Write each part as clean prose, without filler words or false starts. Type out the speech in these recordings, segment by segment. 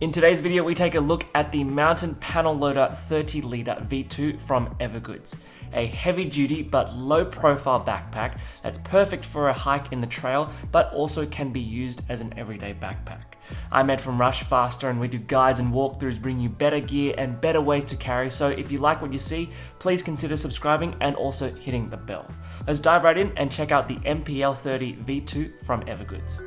In today's video, we take a look at the Mountain Panel Loader 30-litre V2 from Evergoods, a heavy-duty but low-profile backpack that's perfect for a hike in the trail, but also can be used as an everyday backpack. I'm Ed from Rush Faster, and we do guides and walkthroughs, bring you better gear and better ways to carry. So if you like what you see, please consider subscribing and also hitting the bell. Let's dive right in and check out the MPL 30 V2 from Evergoods.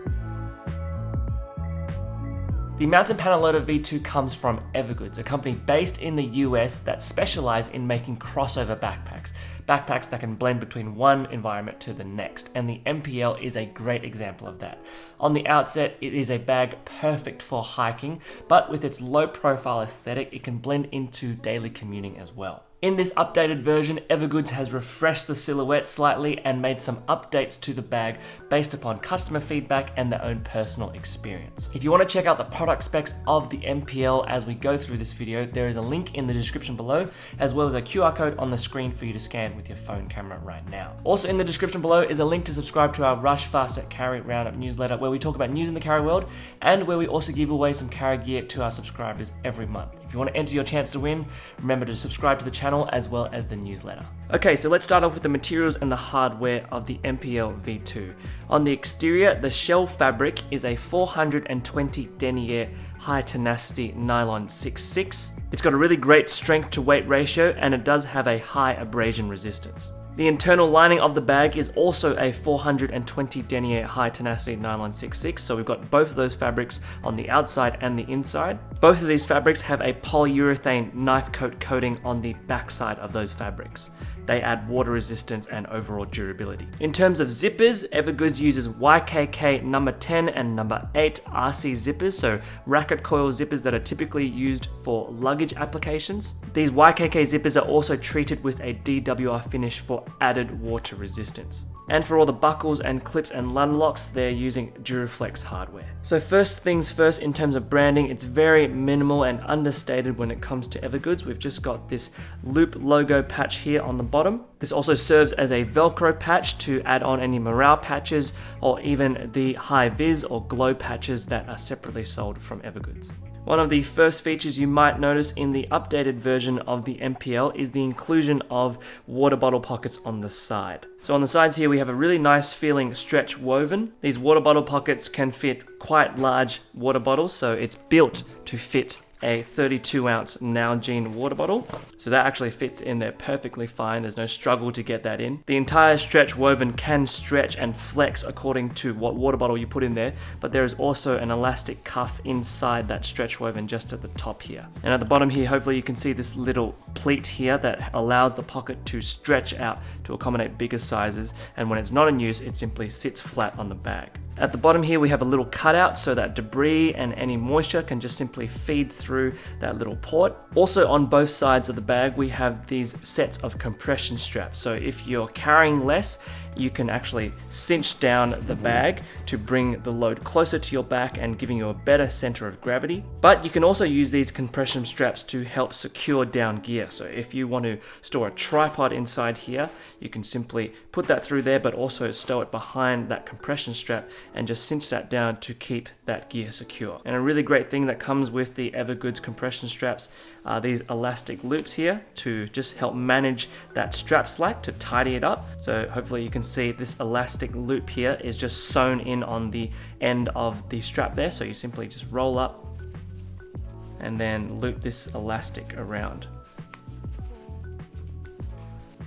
The Mountain Panel Loader V2 comes from Evergoods, a company based in the US that specialize in making crossover backpacks. Backpacks that can blend between one environment to the next, and the MPL is a great example of that. On the outset, it is a bag perfect for hiking, but with its low profile aesthetic, it can blend into daily commuting as well. In this updated version, Evergoods has refreshed the silhouette slightly and made some updates to the bag based upon customer feedback and their own personal experience. If you want to check out the product specs of the MPL as we go through this video, there is a link in the description below, as well as a QR code on the screen for you to scan with your phone camera right now. Also in the description below is a link to subscribe to our Rush Faster Carry Roundup newsletter, where we talk about news in the carry world and where we also give away some carry gear to our subscribers every month. If you want to enter your chance to win, remember to subscribe to the channel as well as the newsletter. Okay, so let's start off with the materials and the hardware of the MPL V2. On the exterior, the shell fabric is a 420 denier high tenacity nylon 6/6. It's got a really great strength to weight ratio, and it does have a high abrasion resistance. The internal lining of the bag is also a 420 denier high tenacity nylon 6/6, so we've got both of those fabrics on the outside and the inside. Both of these fabrics have a polyurethane knife coat coating on the backside of those fabrics. They add water resistance and overall durability. In terms of zippers, Evergoods uses YKK number 10 and number 8 RC zippers, so racket coil zippers that are typically used for luggage applications. These YKK zippers are also treated with a DWR finish for added water resistance. And for all the buckles and clips and lug locks, they're using Duraflex hardware. So first things first, in terms of branding, it's very minimal and understated when it comes to Evergoods. We've just got this loop logo patch here on the bottom. This also serves as a Velcro patch to add on any morale patches or even the high vis or glow patches that are separately sold from Evergoods. One of the first features you might notice in the updated version of the MPL is the inclusion of water bottle pockets on the side. So on the sides here, we have a really nice feeling stretch woven. These water bottle pockets can fit quite large water bottles, so it's built to fit a 32-ounce Nalgene water bottle. So that actually fits in there perfectly fine. There's no struggle to get that in. The entire stretch woven can stretch and flex according to what water bottle you put in there, but there is also an elastic cuff inside that stretch woven just at the top here. And at the bottom here, hopefully you can see this little pleat here that allows the pocket to stretch out to accommodate bigger sizes, and when it's not in use, it simply sits flat on the bag. At the bottom here, we have a little cutout so that debris and any moisture can just simply feed through that little port. Also on both sides of the bag, we have these sets of compression straps. So if you're carrying less, you can actually cinch down the bag to bring the load closer to your back and giving you a better center of gravity. But you can also use these compression straps to help secure down gear. So if you want to store a tripod inside here, you can simply put that through there, but also stow it behind that compression strap and just cinch that down to keep that gear secure. And a really great thing that comes with the Evergoods compression straps are these elastic loops here to just help manage that strap slack, to tidy it up. So hopefully you can see this elastic loop here is just sewn in on the end of the strap there. So you simply just roll up and then loop this elastic around,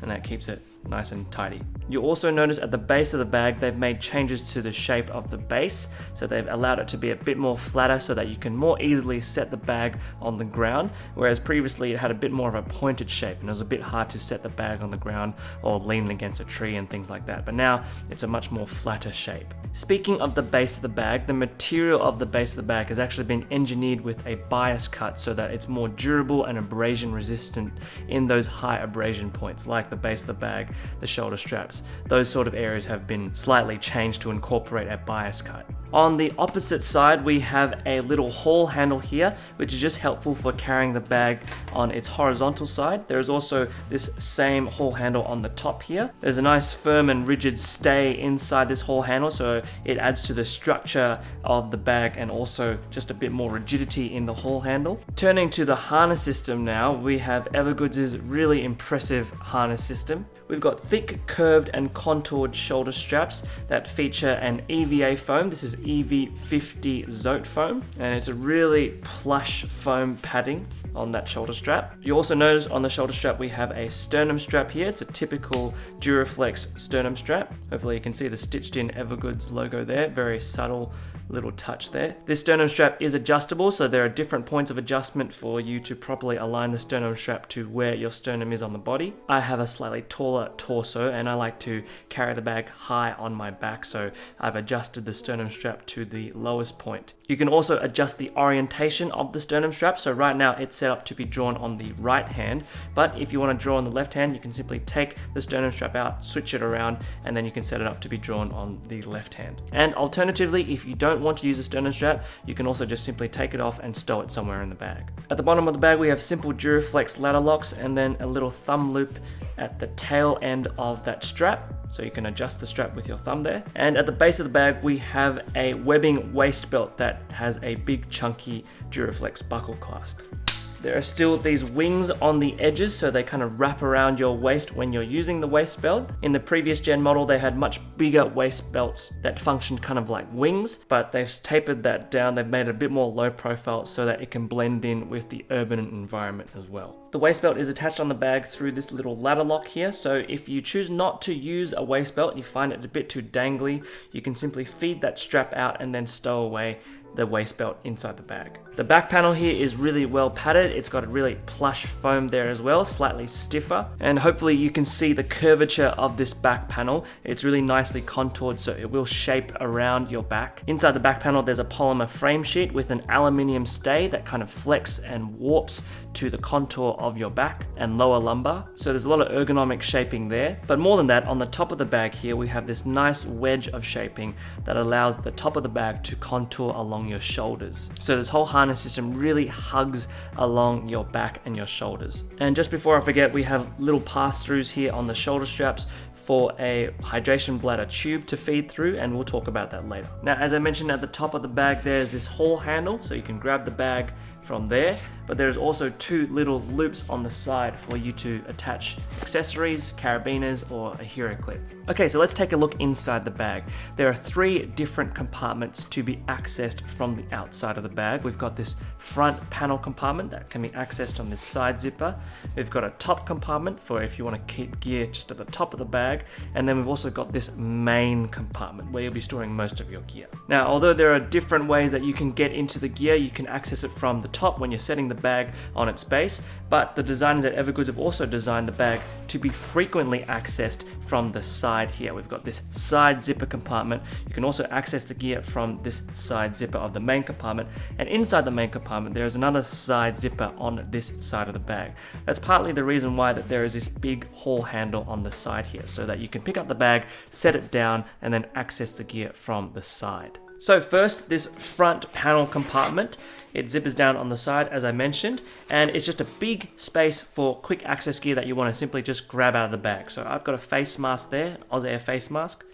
and that keeps it nice and tidy. You'll also notice at the base of the bag, they've made changes to the shape of the base. So they've allowed it to be a bit more flatter so that you can more easily set the bag on the ground. Whereas previously it had a bit more of a pointed shape and it was a bit hard to set the bag on the ground or lean against a tree and things like that. But now it's a much more flatter shape. Speaking of the base of the bag, the material of the base of the bag has actually been engineered with a bias cut so that it's more durable and abrasion resistant in those high abrasion points, like the base of the bag, the shoulder straps. Those sort of areas have been slightly changed to incorporate a bias cut. On the opposite side, we have a little haul handle here, which is just helpful for carrying the bag on its horizontal side. There is also this same haul handle on the top here. There's a nice firm and rigid stay inside this haul handle, so it adds to the structure of the bag and also just a bit more rigidity in the haul handle. Turning to the harness system now, we have Evergoods' really impressive harness system. We've got thick, curved and contoured shoulder straps that feature an EVA foam. This is EV50 Zote foam, and it's a really plush foam padding on that shoulder strap. You also notice on the shoulder strap we have a sternum strap here. It's a typical Duraflex sternum strap. Hopefully you can see the stitched in Evergoods logo there, very subtle little touch there. This sternum strap is adjustable, so there are different points of adjustment for you to properly align the sternum strap to where your sternum is on the body. I have a slightly taller torso and I like to carry the bag high on my back, so I've adjusted the sternum strap to the lowest point. You can also adjust the orientation of the sternum strap, so right now it's set up to be drawn on the right hand, but if you want to draw on the left hand, you can simply take the sternum strap out, switch it around, and then you can set it up to be drawn on the left hand. And alternatively, if you don't want to use a sternum strap, you can also just simply take it off and stow it somewhere in the bag. At the bottom of the bag we have simple Duraflex ladder locks and then a little thumb loop at the tail end of that strap, so you can adjust the strap with your thumb there. And at the base of the bag we have a webbing waist belt that has a big chunky Duraflex buckle clasp. There are still these wings on the edges, so they kind of wrap around your waist when you're using the waist belt. In the previous gen model, they had much bigger waist belts that functioned kind of like wings, but they've tapered that down. They've made it a bit more low profile so that it can blend in with the urban environment as well. The waist belt is attached on the bag through this little ladder lock here, so if you choose not to use a waist belt, you find it a bit too dangly, you can simply feed that strap out and then stow away the waist belt inside the bag. The back panel here is really well padded. It's got a really plush foam there as well, slightly stiffer, and hopefully you can see the curvature of this back panel. It's really nicely contoured, so it will shape around your back. Inside the back panel there's a polymer frame sheet with an aluminium stay that kind of flex and warps to the contour of your back and lower lumbar, so there's a lot of ergonomic shaping there. But more than that, on the top of the bag here we have this nice wedge of shaping that allows the top of the bag to contour along your shoulders. So this whole harness system really hugs along your back and your shoulders. And just before I forget, we have little pass-throughs here on the shoulder straps for a hydration bladder tube to feed through, and we'll talk about that later. Now, as I mentioned, at the top of the bag there's this haul handle, so you can grab the bag from there, but there's also two little loops on the side for you to attach accessories, carabiners, or a hero clip. Okay, so let's take a look inside the bag. There are 3 different compartments to be accessed from the outside of the bag. We've got this front panel compartment that can be accessed on this side zipper. We've got a top compartment for if you want to keep gear just at the top of the bag, and then we've also got this main compartment where you'll be storing most of your gear. Now, although there are different ways that you can get into the gear, you can access it from the top when you're setting the bag on its base, but the designers at Evergoods have also designed the bag to be frequently accessed from the side here. We've got this side zipper compartment. You can also access the gear from this side zipper of the main compartment, and inside the main compartment there is another side zipper on this side of the bag. That's partly the reason why that there is this big haul handle on the side here, so that you can pick up the bag, set it down, and then access the gear from the side. So first, this front panel compartment, it zippers down on the side as I mentioned, and it's just a big space for quick access gear that you want to simply just grab out of the bag. So I've got a face mask there, Ozair face mask.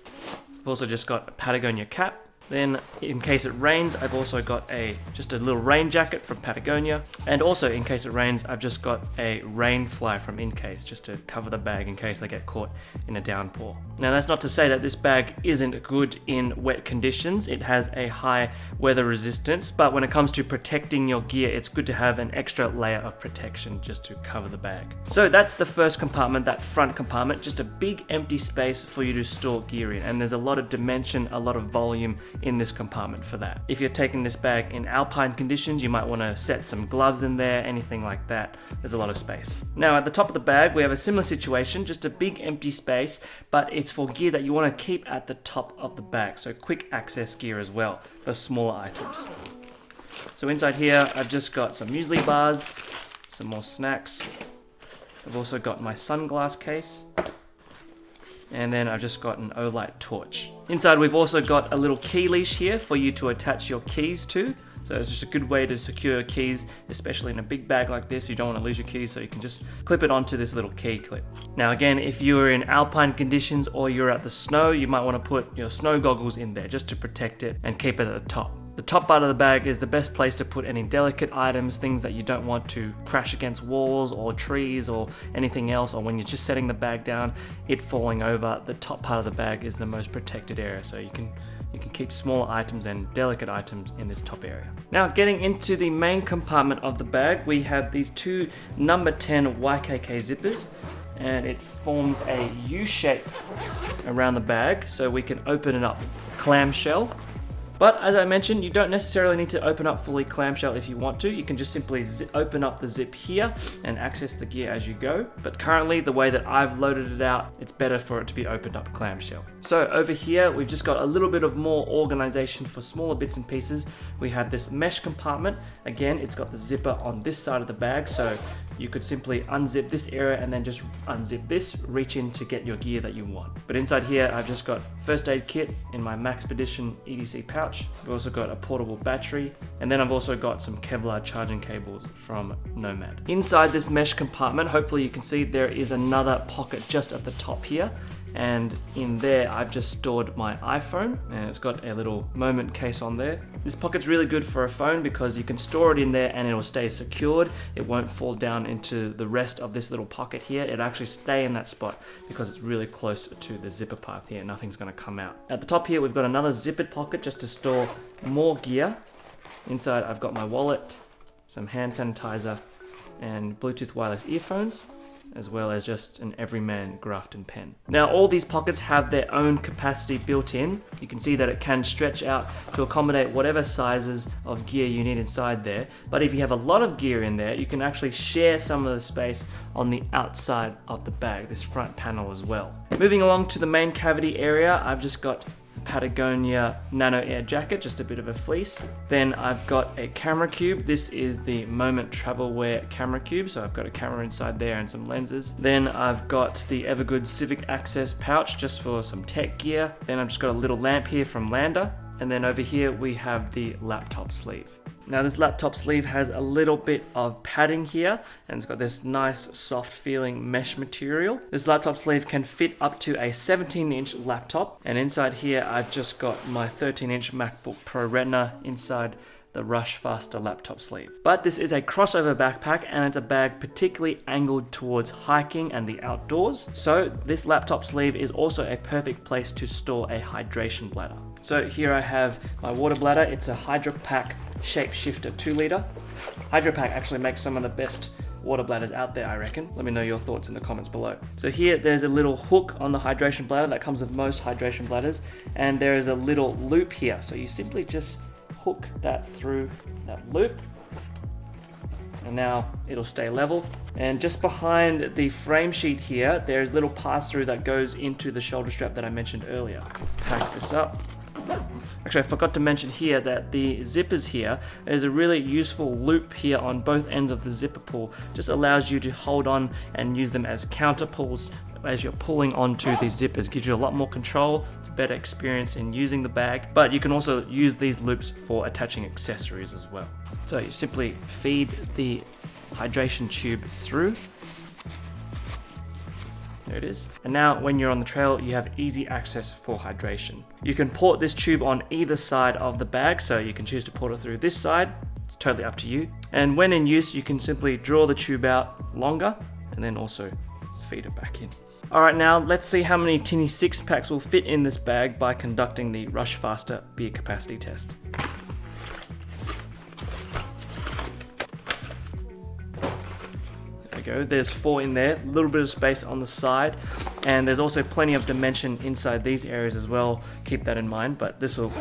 I've also just got a Patagonia cap. Then in case it rains, I've also got just a little rain jacket from Patagonia. And also in case it rains, I've just got a rain fly from Incase just to cover the bag in case I get caught in a downpour. Now that's not to say that this bag isn't good in wet conditions. It has a high weather resistance, but when it comes to protecting your gear, it's good to have an extra layer of protection just to cover the bag. So that's the first compartment, that front compartment, just a big empty space for you to store gear in. And there's a lot of dimension, a lot of volume in this compartment for that. If you're taking this bag in alpine conditions, you might want to set some gloves in there, anything like that. There's a lot of space. Now at the top of the bag, we have a similar situation, just a big empty space, but it's for gear that you want to keep at the top of the bag. So quick access gear as well for smaller items. So inside here, I've just got some muesli bars, some more snacks. I've also got my sunglass case. and then I've just got an Olight torch. Inside we've also got a little key leash here for you to attach your keys to. So it's just a good way to secure keys, especially in a big bag like this. You don't want to lose your keys, so you can just clip it onto this little key clip. Now again, if you're in alpine conditions or you're at the snow, you might want to put your snow goggles in there just to protect it and keep it at the top. The top part of the bag is the best place to put any delicate items, things that you don't want to crash against walls or trees or anything else, or when you're just setting the bag down, it falling over. The top part of the bag is the most protected area, so you can keep smaller items and delicate items in this top area. Now getting into the main compartment of the bag, we have these two number 10 YKK zippers, and it forms a U shape around the bag so we can open it up clamshell. But as I mentioned, you don't necessarily need to open up fully clamshell if you want to. You can just simply open up the zip here and access the gear as you go. But currently, the way that I've loaded it out, it's better for it to be opened up clamshell. So over here, we've just got a little bit of more organization for smaller bits and pieces. We have this mesh compartment. Again, it's got the zipper on this side of the bag, so you could simply unzip this area and then just unzip this, reach in to get your gear that you want. But inside here, I've just got first aid kit in my Maxpedition EDC pouch. I've also got a portable battery, and then I've also got some Kevlar charging cables from Nomad. Inside this mesh compartment, hopefully you can see there is another pocket just at the top here. And in there, I've just stored my iPhone, and it's got a little Moment case on there. This pocket's really good for a phone because you can store it in there and it'll stay secured. It won't fall down into the rest of this little pocket here. It'll actually stay in that spot because it's really close to the zipper path here. Nothing's gonna come out. At the top here, we've got another zippered pocket just to store more gear. Inside, I've got my wallet, some hand sanitizer, and Bluetooth wireless earphones, as well as just an Everyman Grafton pen. Now all these pockets have their own capacity built in. You can see that it can stretch out to accommodate whatever sizes of gear you need inside there. But if you have a lot of gear in there, you can actually share some of the space on the outside of the bag, this front panel as well. Moving along to the main cavity area, I've just got Patagonia Nano Air jacket, just a bit of a fleece. Then I've got a camera cube. This is the Moment Travel Wear camera cube, so I've got a camera inside there and some lenses. Then I've got the Evergood Civic Access pouch just for some tech gear. Then I've just got a little lamp here from Lander. And then over here we have the laptop sleeve. Now this laptop sleeve has a little bit of padding here, and it's got this nice soft feeling mesh material. This laptop sleeve can fit up to a 17-inch laptop, and inside here I've just got my 13-inch MacBook Pro Retina inside the Rush Faster laptop sleeve. But this is a crossover backpack, and it's a bag particularly angled towards hiking and the outdoors. So this laptop sleeve is also a perfect place to store a hydration bladder. So here I have my water bladder. It's a HydroPack Shapeshifter 2 liter. HydroPack actually makes some of the best water bladders out there, I reckon. Let me know your thoughts in the comments below. So here there's a little hook on the hydration bladder that comes with most hydration bladders, and there is a little loop here. So you simply just hook that through that loop, and now it'll stay level. And just behind the frame sheet here, there's a little pass-through that goes into the shoulder strap that I mentioned earlier. Pack this up. Actually, I forgot to mention here that the zippers here is a really useful loop here on both ends of the zipper pull. Just allows you to hold on and use them as counter pulls as you're pulling onto these zippers. Gives you a lot more control. It's a better experience in using the bag, but you can also use these loops for attaching accessories as well. So you simply feed the hydration tube through. There it is. And now when you're on the trail, you have easy access for hydration. You can port this tube on either side of the bag, so you can choose to port it through this side. It's totally up to you. And when in use, you can simply draw the tube out longer and then also feed it back in. Alright, now let's see how many Tinny 6-packs will fit in this bag by conducting the Rush Faster beer capacity test. Go. There's 4 in there, a little bit of space on the side, and there's also plenty of dimension inside these areas as well. Keep that in mind, but this will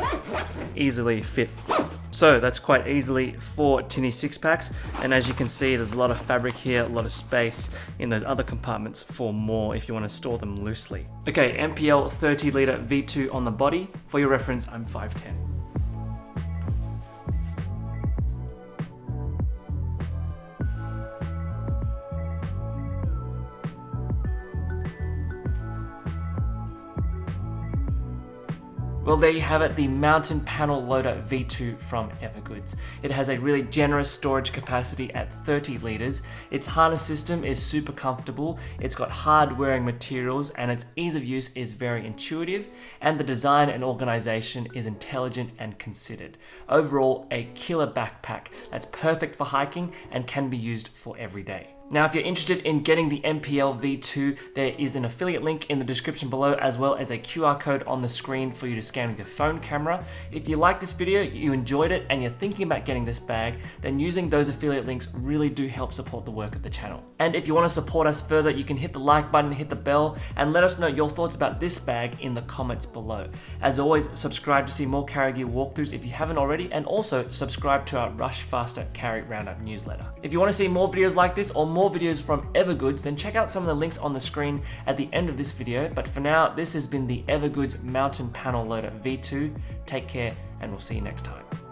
easily fit. So that's quite easily 4 Tinny 6-packs, and as you can see, there's a lot of fabric here, a lot of space in those other compartments for more if you want to store them loosely. Okay, MPL 30 litre V2 on the body. For your reference, I'm 5'10". Well, there you have it, the Mountain Panel Loader V2 from Evergoods. It has a really generous storage capacity at 30 litres. Its harness system is super comfortable, it's got hard wearing materials, and its ease of use is very intuitive, and the design and organisation is intelligent and considered. Overall, a killer backpack that's perfect for hiking and can be used for every day. Now, if you're interested in getting the MPL V2, there is an affiliate link in the description below, as well as a QR code on the screen for you to scan with your phone camera. If you like this video, you enjoyed it, and you're thinking about getting this bag, then using those affiliate links really do help support the work of the channel. And if you want to support us further, you can hit the like button, hit the bell, and let us know your thoughts about this bag in the comments below. As always, subscribe to see more carry gear walkthroughs if you haven't already, and also subscribe to our Rush Faster Carry Roundup newsletter. If you want to see more videos like this or more videos from Evergoods, then check out some of the links on the screen at the end of this video. But for now, this has been the Evergoods Mountain Panel Loader V2. Take care, and we'll see you next time.